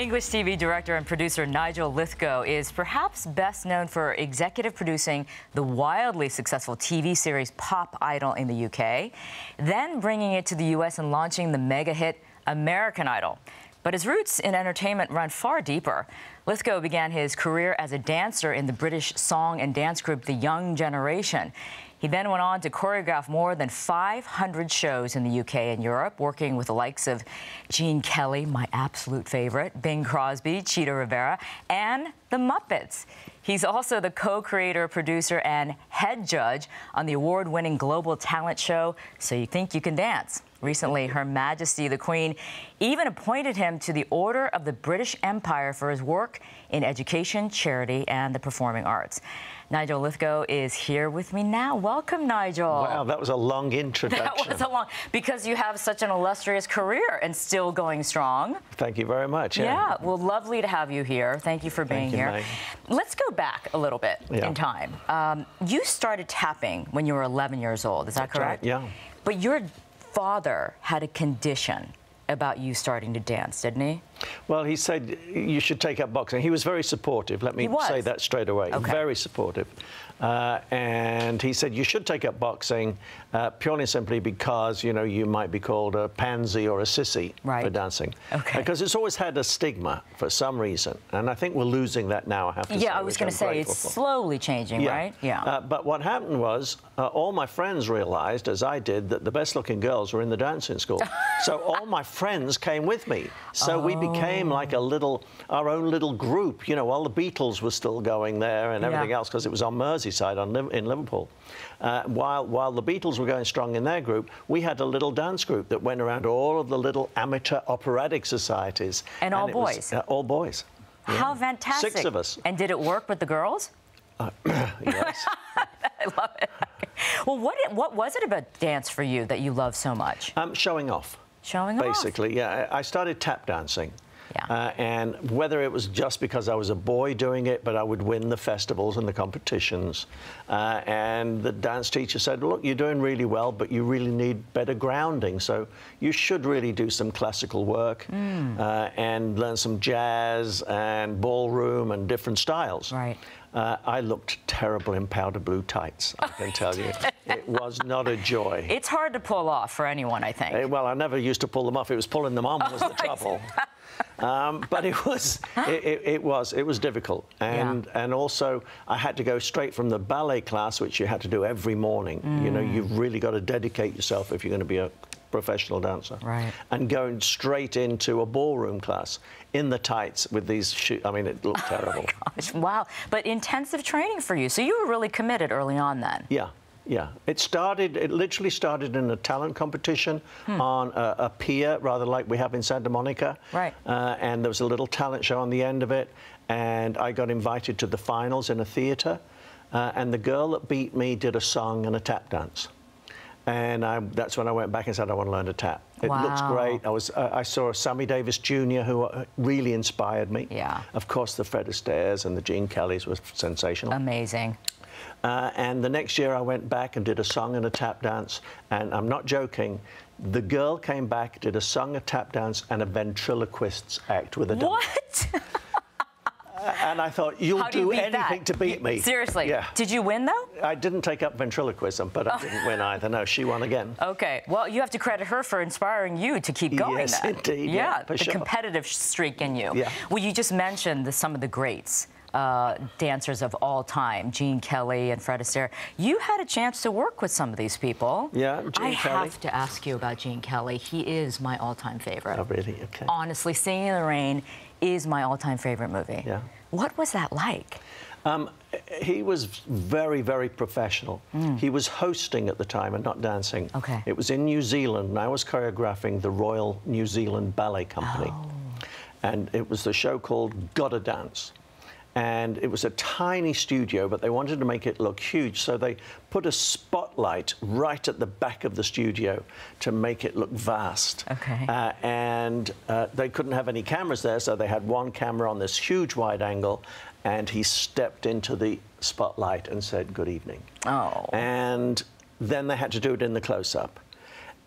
English TV director and producer Nigel Lythgoe is perhaps best known for executive producing the wildly successful TV series Pop Idol in the UK, then bringing it to the US and launching the mega hit American Idol. But his roots in entertainment run far deeper. Lythgoe began his career as a dancer in the British song and dance group The Young Generation. He then went on to choreograph more than 500 shows in the UK and Europe, working with the likes of Gene Kelly, my absolute favorite, Bing Crosby, Cheetah Rivera, and the Muppets. He's also the co-creator, producer, and head judge on the award-winning global talent show So You Think You Can Dance. Recently, Her Majesty the Queen even appointed him to the Order of the British Empire for his work in education, charity, and the performing arts. Nigel Lythgoe is here with me now. Welcome, Nigel. Wow, that was a long introduction. That was a long, because you have such an illustrious career and still going strong. Thank you very much. Yeah, well, lovely to have you here. Thank you for being here. Meg. Let's go back a little bit in time. You started tapping when you were 11 years old, is that correct? Right, yeah. But your father had a condition about you starting to dance, didn't he? Well, he said you should take up boxing. He was very supportive. Let me say that straight away. Okay. Very supportive. And he said you should take up boxing purely and simply because, you know, you might be called a pansy or a sissy for dancing. Okay. Because it's always had a stigma for some reason. And I think we're losing that now, I have to say. Yeah, I was going to say, it's slowly changing, right? Yeah. But what happened was all my friends realized, as I did, that the best-looking girls were in the dancing school. So all my friends came with me. So we became like our own little group. You know, while the Beatles were still going there and everything else, because it was on Merseyside in Liverpool. While the Beatles were going strong in their group, we had a little dance group that went around all of the little amateur operatic societies. And all boys? All boys. Yeah. How fantastic. 6 of us. And did it work with the girls? Yes. I love it. Well, what was it about dance for you that you love so much? Showing off. Showing off? Basically, yeah. I started tap dancing. Yeah. And whether it was just because I was a boy doing it, but I would win the festivals and the competitions. And the dance teacher said, look, you're doing really well, but you really need better grounding. So you should really do some classical work and learn some jazz and ballroom and different styles. Right. I looked terrible in powder blue tights, I can tell you. It was not a joy. It's hard to pull off for anyone, I think. Well, I never used to pull them off. It was pulling them on was the trouble. But it was difficult, and also I had to go straight from the ballet class, which you had to do every morning. You know, you've really got to dedicate yourself if you're going to be a professional dancer. Right. And going straight into a ballroom class in the tights with these shoes. I mean, it looked terrible. Oh my gosh, wow! But intensive training for you, so you were really committed early on then. Yeah. Yeah, it literally started in a talent competition on a pier, rather like we have in Santa Monica. Right. And there was a little talent show on the end of it, and I got invited to the finals in a theatre, and the girl that beat me did a song and a tap dance. And that's when I went back and said, I want to learn to tap. It looks great. I saw Sammy Davis Jr., who really inspired me. Yeah. Of course, the Fred Astaire's and the Gene Kellys were sensational. Amazing. And the next year I went back and did a song and a tap dance, and I'm not joking, the girl came back, did a song, a tap dance, and a ventriloquist's act with a dance. What? And I thought, you'll do anything to beat me. Seriously? Yeah. Did you win, though? I didn't take up ventriloquism, but I didn't win either. No, she won again. Okay. Well, you have to credit her for inspiring you to keep going. Yes, then. indeed. Yeah, for the sure. competitive streak in you. Yeah. Well, you just mentioned some of the greats. Dancers of all time, Gene Kelly and Fred Astaire. You had a chance to work with some of these people. Yeah, Gene Kelly. I have to ask you about Gene Kelly. He is my all-time favorite. Oh, really? Okay. Honestly, Singing in the Rain is my all-time favorite movie. Yeah. What was that like? He was very, very professional. He was hosting at the time and not dancing. Okay. It was in New Zealand, and I was choreographing the Royal New Zealand Ballet Company. Oh. And it was the show called Gotta Dance. And it was a tiny studio, but they wanted to make it look huge, so they put a spotlight right at the back of the studio to make it look vast. Okay. And they couldn't have any cameras there, so they had one camera on this huge wide angle, and he stepped into the spotlight and said, good evening. Oh. And then they had to do it in the close-up.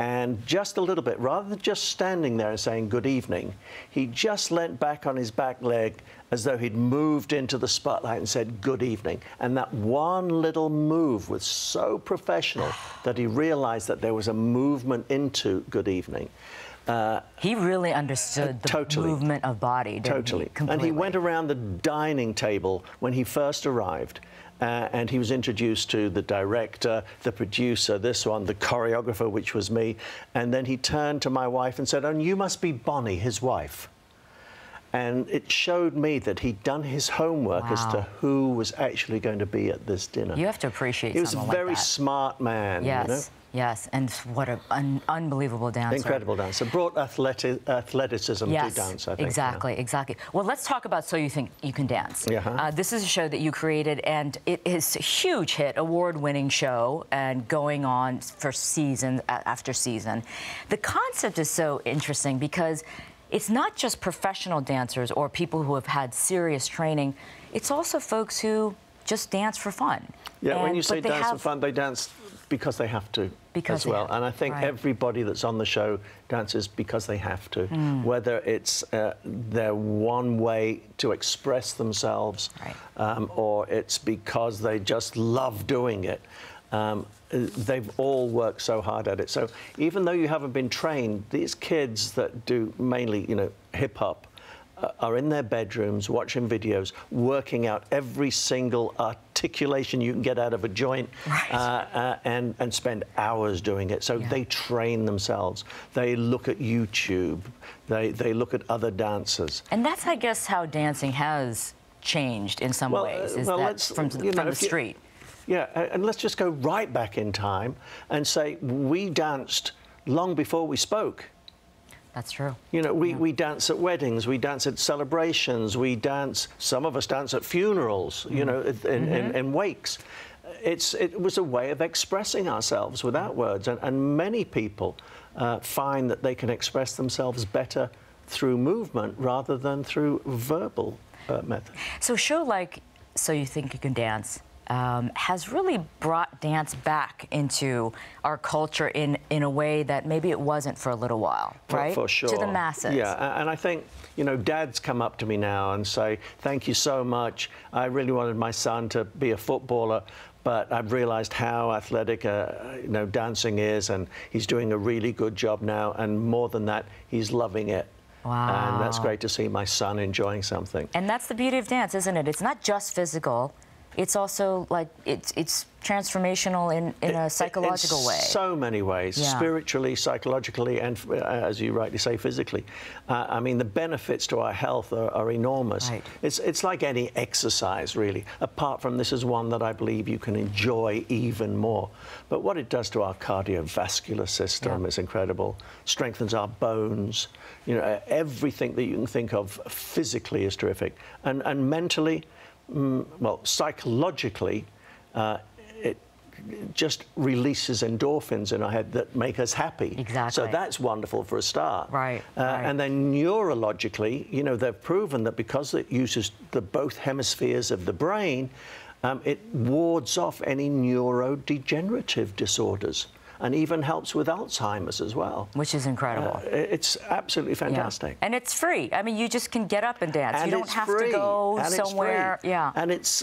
And just a little bit, rather than just standing there and saying good evening, he just leant back on his back leg as though he'd moved into the spotlight and said good evening. And that one little move was so professional that he realized that there was a movement into good evening. He really understood the movement of body, didn't he? Completely. And he went around the dining table when he first arrived. And he was introduced to the director, the producer, this one, the choreographer, which was me. And then he turned to my wife and said, "Oh, you must be Bonnie, his wife." And it showed me that he'd done his homework as to who was actually going to be at this dinner. You have to appreciate someone like that. He was a very like smart man, yes. you know? Yes, and what an unbelievable dancer. Incredible dancer. Brought athleticism to dance, I think. Exactly, exactly. Well, let's talk about So You Think You Can Dance. This is a show that you created, and it is a huge hit, award-winning show, and going on for season after season. The concept is so interesting because it's not just professional dancers or people who have had serious training. It's also folks who just dance for fun. Yeah, when you say dance for fun, they dance because they have to as well. And I think everybody that's on the show dances because they have to, whether it's their one way to express themselves or it's because they just love doing it. They've all worked so hard at it. So even though you haven't been trained, these kids that do mainly, you know, hip-hop, are in their bedrooms watching videos, working out every single articulation you can get out of a joint, and spend hours doing it. So they train themselves. They look at YouTube. They look at other dancers. And that's, I guess, how dancing has changed in some ways, is that from the street. Yeah, and let's just go right back in time and say we danced long before we spoke. That's true. You know, we dance at weddings, we dance at celebrations, we dance, some of us dance at funerals, you know, in wakes. It was a way of expressing ourselves without words, and many people find that they can express themselves better through movement rather than through verbal method. So a show like So You Think You Can Dance has really brought dance back into our culture in a way that maybe it wasn't for a little while, right? For sure. To the masses. Yeah, and I think, you know, dads come up to me now and say, "Thank you so much. I really wanted my son to be a footballer, but I've realized how athletic, you know, dancing is, and he's doing a really good job now, and more than that, he's loving it." Wow. And that's great to see my son enjoying something. And that's the beauty of dance, isn't it? It's not just physical. It's also like it's transformational in a psychological way. So many ways, spiritually, psychologically, and as you rightly say, physically. I mean, the benefits to our health are enormous. Right. It's like any exercise, really. Apart from this is one that I believe you can enjoy even more. But what it does to our cardiovascular system is incredible. Strengthens our bones. You know, everything that you can think of physically is terrific, and mentally. Well, psychologically, it just releases endorphins in our head that make us happy. Exactly. So that's wonderful for a start. Right. And then neurologically, you know, they've proven that because it uses both hemispheres of the brain, it wards off any neurodegenerative disorders, and even helps with Alzheimer's as well. Which is incredible. It's absolutely fantastic. Yeah. And it's free. I mean, you just can get up and dance. And you don't have to go somewhere. Yeah. And it's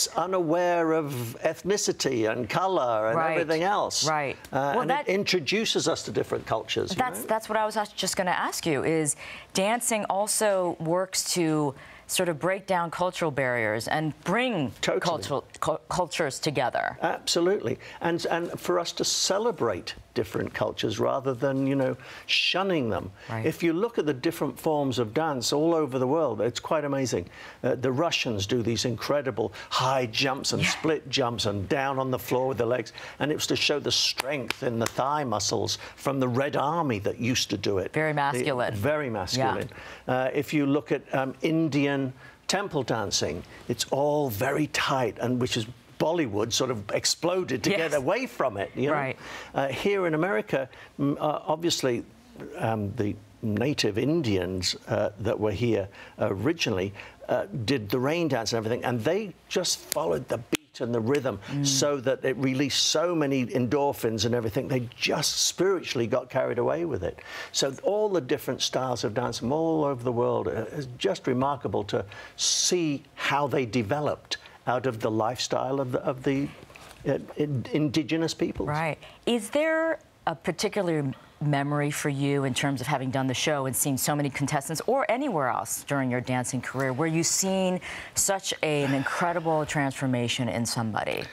unaware of ethnicity and color and everything else. Right. And it introduces us to different cultures. That's what I was just going to ask you, is dancing also works to sort of break down cultural barriers and bring cultures together. Absolutely. And for us to celebrate different cultures rather than, you know, shunning them. Right. If you look at the different forms of dance all over the world, it's quite amazing. The Russians do these incredible high jumps and split jumps and down on the floor with the legs. And it was to show the strength in the thigh muscles from the Red Army that used to do it. Very masculine. Very masculine. Yeah. If you look at Indian temple dancing, it's all very tight, and which is Bollywood sort of exploded to get away from it. You know? Right. Here in America, obviously, the native Indians that were here originally did the rain dance and everything, and they just followed the beat and the rhythm, so that it released so many endorphins and everything. They just spiritually got carried away with it. So all the different styles of dance from all over the world is just remarkable to see how they developed out of the lifestyle of the indigenous peoples. Right. Is there a particular memory for you in terms of having done the show and seen so many contestants, or anywhere else during your dancing career, where you've seen such an incredible transformation in somebody?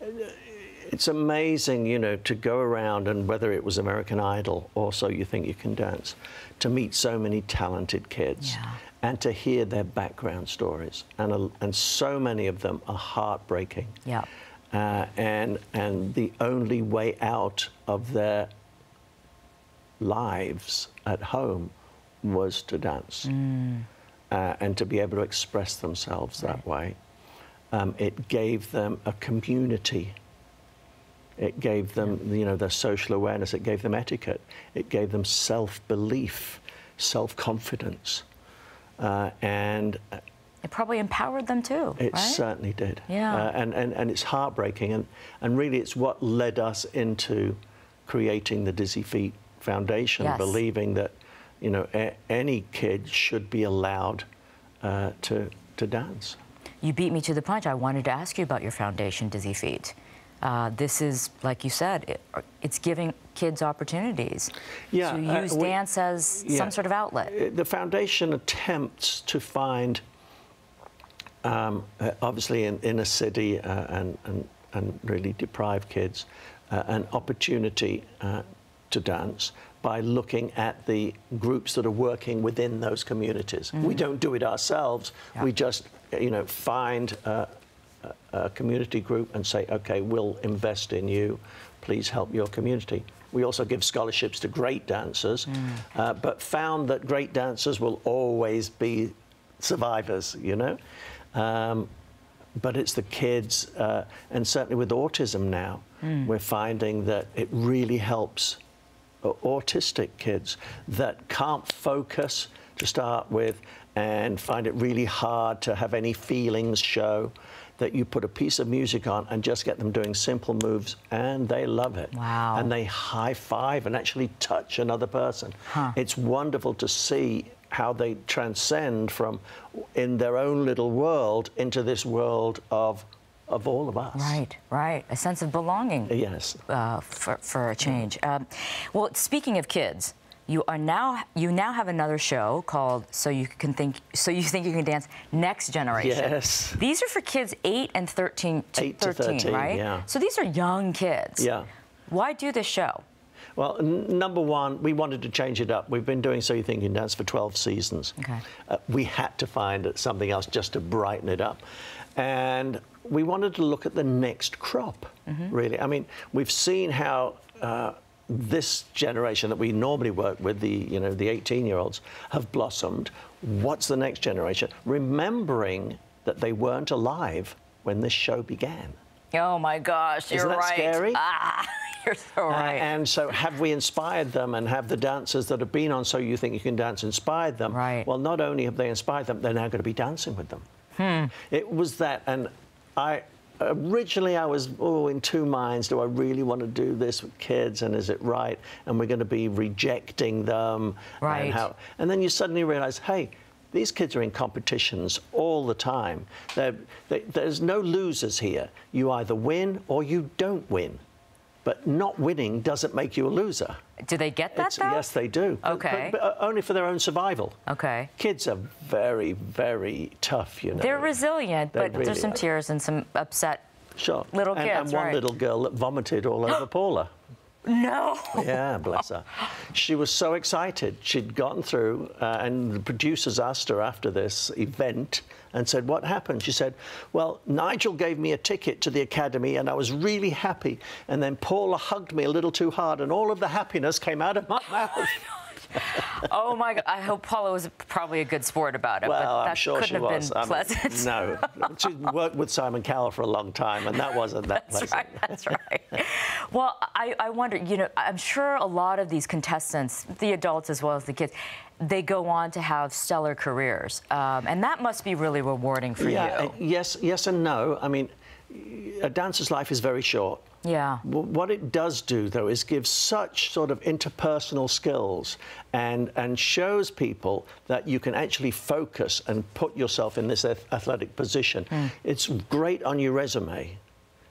It's amazing, you know, to go around, and whether it was American Idol or So You Think You Can Dance, to meet so many talented kids. Yeah. And to hear their background stories, and so many of them are heartbreaking. Yeah. And the only way out of their lives at home was to dance, and to be able to express themselves that way. It gave them a community. It gave them, you know, their social awareness. It gave them etiquette. It gave them self-belief, self-confidence. And it probably empowered them too, it right? certainly did. Yeah. And it's heartbreaking, and really it's what led us into creating the Dizzy Feet Foundation, Yes. believing that, you know, any kid should be allowed to dance. You beat me to the punch. I wanted to ask you about your foundation, Dizzy Feet. This is, like you said, it's giving kids opportunities to use dance as some sort of outlet. The foundation attempts to find, obviously in inner city and really deprived kids, an opportunity to dance by looking at the groups that are working within those communities. We don't do it ourselves. Yeah. We just, you know, find a community group and say, okay, we'll invest in you. Please help your community. We also give scholarships to great dancers, but found that great dancers will always be survivors, you know. But it's the kids, and certainly with autism now, we're finding that it really helps autistic kids that can't focus to start with and find it really hard to have any feelings show, that you put a piece of music on and just get them doing simple moves, and they love it. Wow. And they high five and actually touch another person. It's wonderful to see how they transcend from in their own little world into this world of all of us. Right, right. A sense of belonging. Yes. For a change. Well, speaking of kids, you now have another show called So You Think You Can Dance Next Generation. Yes. These are for kids 8 and 13 to 13, right? Yeah. So these are young kids. Yeah. Why do this show? Well, number one, we wanted to change it up. We've been doing So You Think You Can Dance for 12 seasons. Okay. We had to find something else just to brighten it up. And we wanted to look at the next crop, really. I mean, we've seen how this generation that we normally work with, the 18-year-olds, have blossomed. What's the next generation? Remembering that they weren't alive when this show began. Oh my gosh, you're right. Isn't that scary? You're so right. And so have we inspired them, and have the dancers that have been on So You Think You Can Dance inspired them? Right. Well, not only have they inspired them, they're now going to be dancing with them. It was that, and originally I was in two minds. Do I really want to do this with kids, and is it right? And we're going to be rejecting them. Right. And then you suddenly realize, hey, these kids are in competitions all the time. There's no losers here. You either win or you don't win. But not winning doesn't make you a loser. Do they get that, though? Yes, they do. Okay. But only for their own survival. Okay. Kids are very, very tough, you know. They're resilient, but really there's some are. tears and some upset little kids, and one little girl that vomited all over Paula. No. Yeah, bless her. She was so excited. She'd gotten through, and the producers asked her after this event and said, what happened? She said, well, Nigel gave me a ticket to the Academy and I was really happy. And then Paula hugged me a little too hard and all of the happiness came out of my mouth. Oh my God! I hope Paula was probably a good sport about it, Well, but that I'm sure couldn't she have was. been pleasant. No, she worked with Simon Cowell for a long time, and that wasn't that That's pleasant. right. That's right. Well, I wonder. You know, I'm sure a lot of these contestants, the adults as well as the kids, they go on to have stellar careers, and that must be really rewarding for you. Yes and no. I mean, a dancer's life is very short. Yeah. What it does do, though, is give such sort of interpersonal skills and shows people that you can actually focus and put yourself in this athletic position. It's great on your resume.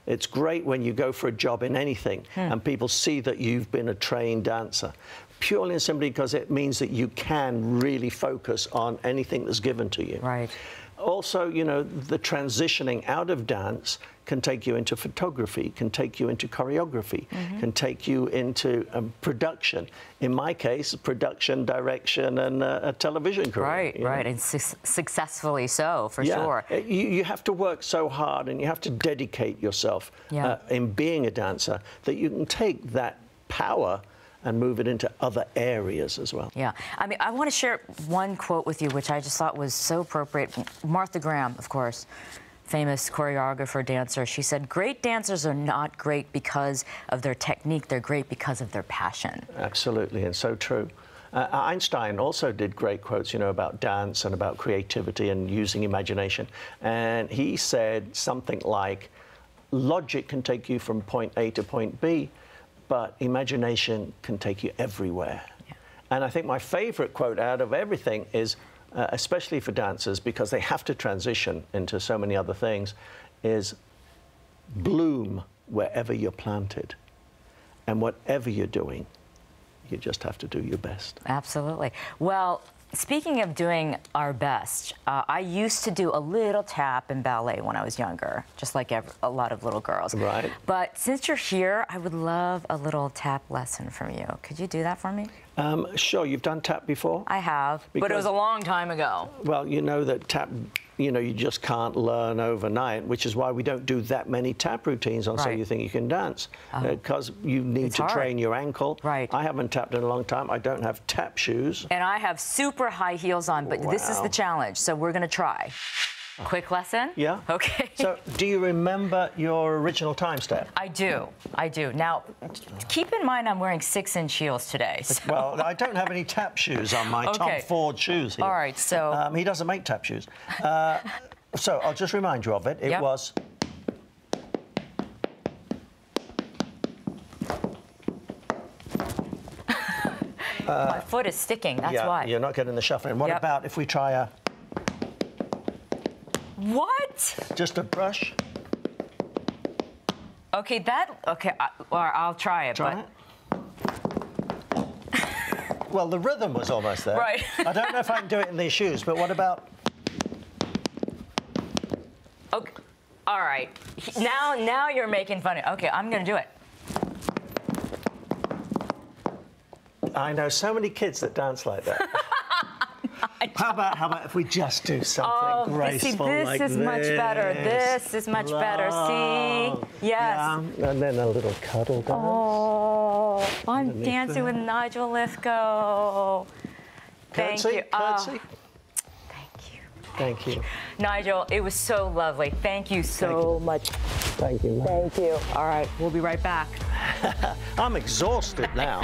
It's great when you go for a job in anything and people see that you've been a trained dancer. Purely and simply because it means that you can really focus on anything that's given to you. Right. Also, you know, the transitioning out of dance can take you into photography, can take you into choreography, can take you into production. In my case, production, direction, and a television career. Right, right, and successfully so, for sure. You have to work so hard and you have to dedicate yourself in being a dancer that you can take that power and move it into other areas as well. Yeah. I mean, I want to share one quote with you, which I just thought was so appropriate. Martha Graham, of course, famous choreographer, dancer, she said, great dancers are not great because of their technique, they're great because of their passion. Absolutely, and so true. Einstein also did great quotes, you know, about dance and about creativity and using imagination. And he said something like, logic can take you from point A to point B, but imagination can take you everywhere. Yeah. And I think my favorite quote out of everything is, especially for dancers, because they have to transition into so many other things, is bloom wherever you're planted. And whatever you're doing, you just have to do your best. Absolutely. Well, speaking of doing our best, I used to do a little tap in ballet when I was younger, just like a lot of little girls. Right. But since you're here, I would love a little tap lesson from you. Could you do that for me? Sure. You've done tap before? I have, but it was a long time ago. Well, you know that tap, you know, you just can't learn overnight, which is why we don't do that many tap routines on So You Think You Can Dance, because you need to train your ankle. Right. I haven't tapped in a long time. I don't have tap shoes. And I have super high heels on, but this is the challenge, so we're going to try. Quick lesson? Yeah. Okay. So, do you remember your original time step? I do. I do. Now, keep in mind I'm wearing 6-inch heels today. So. Well, I don't have any tap shoes on my Tom Ford shoes here. All right, so... he doesn't make tap shoes. So, I'll just remind you of it. It was... my foot is sticking, that's why. You're not getting the shuffling. What about if we try a... What? Just a brush. Okay, I'll try it. Try it. Well, the rhythm was almost there. Right. I don't know if I can do it in these shoes, but what about... Okay. All right. Now you're making fun of... Okay, I'm going to do it. I know so many kids that dance like that. How about if we just do something graceful like this? This is much better. This is much better. See? Yes. Yeah. And then a little cuddle dance. Oh, I'm dancing with Nigel Lythgoe. Thank you. Curtsy. Thank you. Thank you. Nigel, it was so lovely. Thank you so much. Thank you. Thank you. All right, we'll be right back. I'm exhausted now.